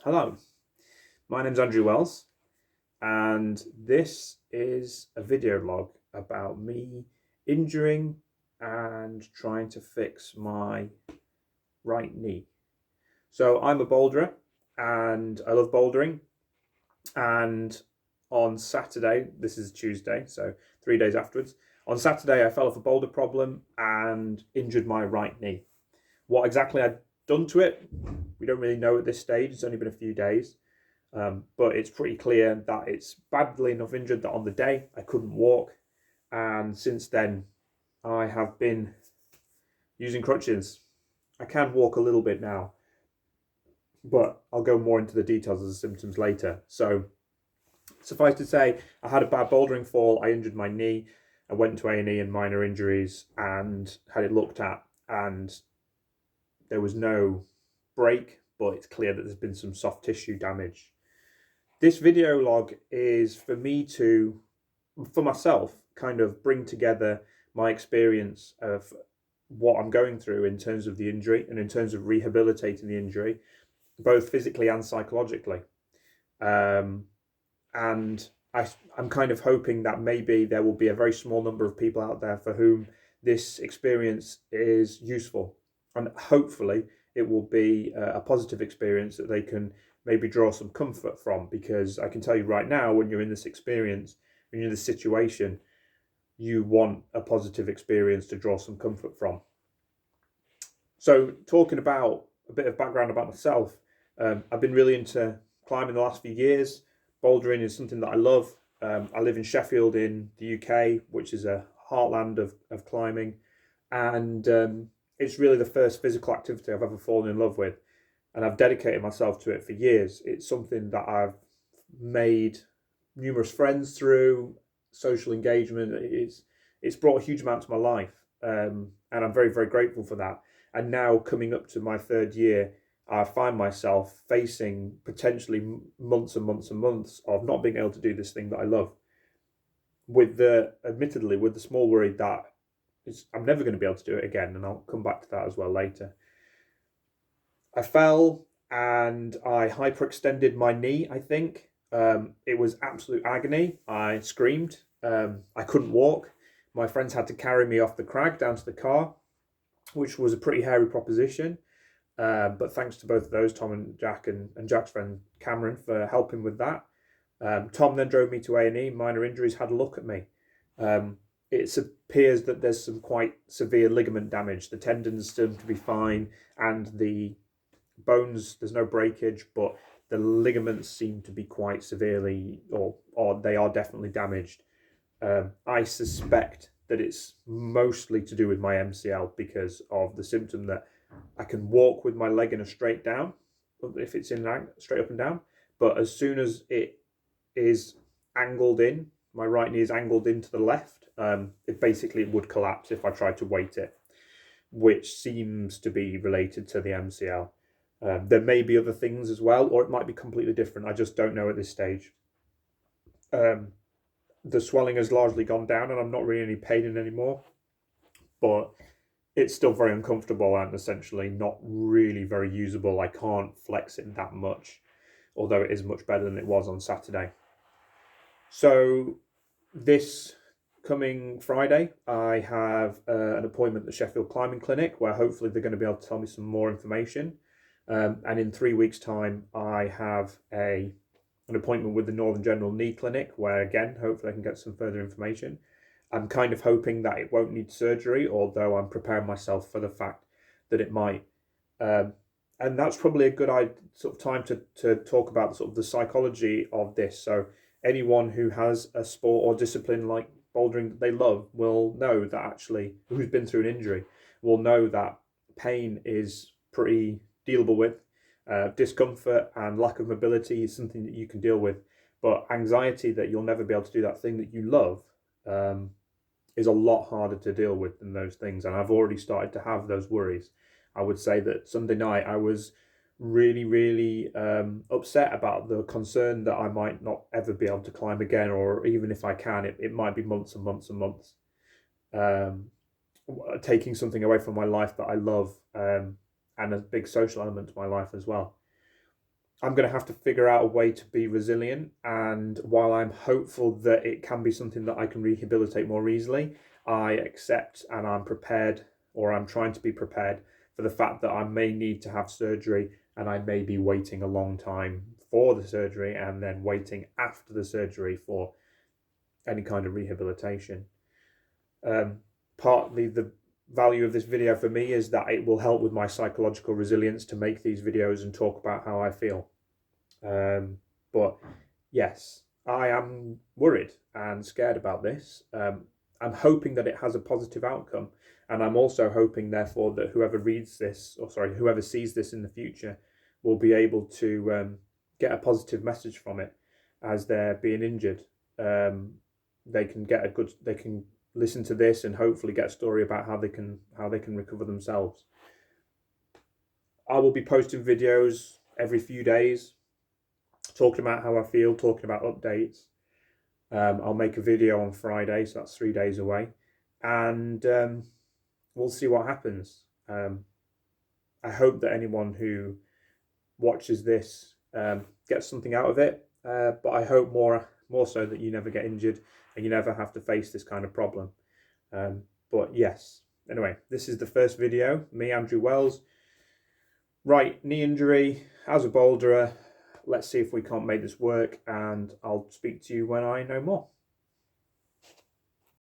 Hello, my name's Andrew Wells, and this is a video log about me injuring and trying to fix my right knee. So I'm a boulderer and I love bouldering. And on Saturday, this is Tuesday, so 3 days afterwards, on Saturday I fell off a boulder problem and injured my right knee. What exactly I'd done to it, we don't really know at this stage. It's only been a few days. But it's pretty clear that it's badly enough injured that on the day I couldn't walk. And since then, I have been using crutches. I can walk a little bit now, but I'll go more into the details of the symptoms later. So suffice to say, I had a bad bouldering fall. I injured my knee. I went to A&E and minor injuries and had it looked at, and there was no break, but it's clear that there's been some soft tissue damage. This video log is for me to, for myself, kind of bring together my experience of what I'm going through in terms of the injury and in terms of rehabilitating the injury, both physically and psychologically. And I'm kind of hoping that maybe there will be a very small number of people out there for whom this experience is useful. And hopefully it will be a positive experience that they can maybe draw some comfort from, because I can tell you right now, when you're in this experience, when you're in this situation, you want a positive experience to draw some comfort from. So talking about a bit of background about myself, I've been really into climbing the last few years. Bouldering is something that I love. I live in Sheffield in the UK, which is a heartland of climbing. And it's really the first physical activity I've ever fallen in love with. And I've dedicated myself to it for years. It's something that I've made numerous friends through, social engagement. It's brought a huge amount to my life. And I'm very, very grateful for that. And now coming up to my third year, I find myself facing potentially months and months and months of not being able to do this thing that I love. Admittedly, with the small worry that I'm never going to be able to do it again. And I'll come back to that as well later. I fell and I hyperextended my knee, I think. It was absolute agony. I screamed. I couldn't walk. My friends had to carry me off the crag down to the car, which was a pretty hairy proposition. But thanks to both of those, Tom and Jack, and Jack's friend Cameron, for helping with that. Tom then drove me to A&E. Minor injuries had a look at me. It appears that there's some quite severe ligament damage. The tendons seem to be fine, and the bones, there's no breakage, but the ligaments seem to be quite severely, or they are definitely damaged. I suspect that it's mostly to do with my MCL because of the symptom that I can walk with my leg in a straight down, if it's in straight up and down, but as soon as it is angled in, my right knee is angled into the left, it basically would collapse if I tried to weight it, which seems to be related to the MCL. There may be other things as well, or it might be completely different. I just don't know at this stage. The swelling has largely gone down and I'm not really any pain in anymore, but it's still very uncomfortable and essentially not really very usable. I can't flex it that much, although it is much better than it was on Saturday. So this coming Friday, I have an appointment at the Sheffield Climbing Clinic where hopefully they're going to be able to tell me some more information. And in 3 weeks' time, I have an appointment with the Northern General Knee Clinic where, again, hopefully I can get some further information. I'm kind of hoping that it won't need surgery, although I'm preparing myself for the fact that it might. And that's probably a good sort of time to talk about sort of the psychology of this. So anyone who has a sport or discipline like bouldering that they love will know that actually, who's been through an injury, will know that pain is pretty dealable with. Discomfort and lack of mobility is something that you can deal with, but anxiety that you'll never be able to do that thing that you love is a lot harder to deal with than those things. And I've already started to have those worries. I would say that Sunday night I was really, really upset about the concern that I might not ever be able to climb again, or even if I can, it might be months and months and months. Taking something away from my life that I love, and a big social element to my life as well. I'm going to have to figure out a way to be resilient. And while I'm hopeful that it can be something that I can rehabilitate more easily, I accept and I'm prepared, or I'm trying to be prepared for the fact that I may need to have surgery and I may be waiting a long time for the surgery and then waiting after the surgery for any kind of rehabilitation. Partly the value of this video for me is that it will help with my psychological resilience to make these videos and talk about how I feel. But yes, I am worried and scared about this. I'm hoping that it has a positive outcome, and I'm also hoping, therefore, that whoever reads this, or sorry, whoever sees this in the future, will be able to get a positive message from it as they're being injured. They can listen to this and hopefully get a story about how they can recover themselves. I will be posting videos every few days, talking about how I feel, talking about updates. I'll make a video on Friday, so that's 3 days away, and we'll see what happens. I hope that anyone who watches this gets something out of it, but I hope more so that you never get injured and you never have to face this kind of problem. But yes, anyway, this is the first video, me, Andrew Wells. Right knee injury as a boulderer. Let's see if we can't make this work, and I'll speak to you when I know more.